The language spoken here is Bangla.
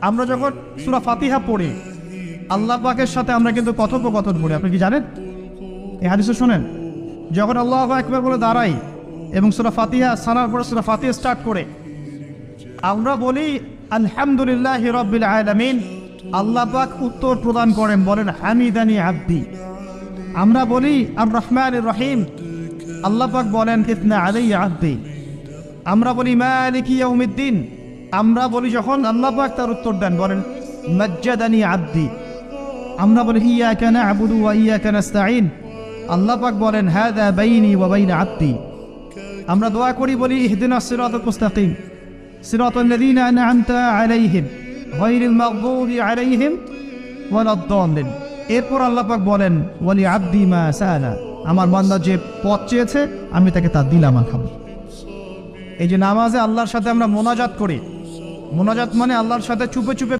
আমরা যখন সূরা ফাতিহা পড়ি আল্লাহ পাকের সাথে আমরা কিন্তু কথোপকথন করি। আপনি কি জানেন? এই হাদিসে শোনেন, যখন আল্লাহু আকবার বলে দাঁড়াই এবং সূরা ফাতিহা সানার পরে সূরা ফাতিহা স্টার্ট করে আমরা বলি আলহামদুলিল্লাহি রাব্বিল আলামিন। আল্লাহ পাক উত্তর প্রদান করেন, বলেন হামিদানি আব্দি। আমরা বলি আর রহমানির রহিম, আল্লাহ পাক বলেন ইতনা আলাইয়া আব্দি। আমরা বলি মালিকি ইয়াউমিদ্দিন, আমরা বলি যখন আল্লাহ পাক তার উত্তর দেন বলেন মাজ্জাদানি আব্দি। আমরা বলি ইয়্যাকা না'বুদু ওয়া ইয়্যাকা নাস্তাঈন, আল্লাহ পাক বলেন হাযা বাইনি ওয়া বাইনা আব্দি। আমরা দোয়া করি বলি ইহদিনাস সিরাতাল মুস্তাকিম সিরাতাল লাযীনা আন'আমতা আলাইহিম গায়রিল মাগদুবি আলাইহিম ওয়ালাদ-দাল্লিন। এরপর আল্লাহ পাক বলেন ওয়ালি আব্দি মা সাআলা, আমার বান্দা যে পথ চেয়েছে আমি তাকে তা দিলাম। আলহামদুলিল্লাহ। এই যে নামাজে আল্লাহর সাথে আমরা মোনাজাত করি, মোনাজাত মানে আল্লাহর সাথে চুপে চুপে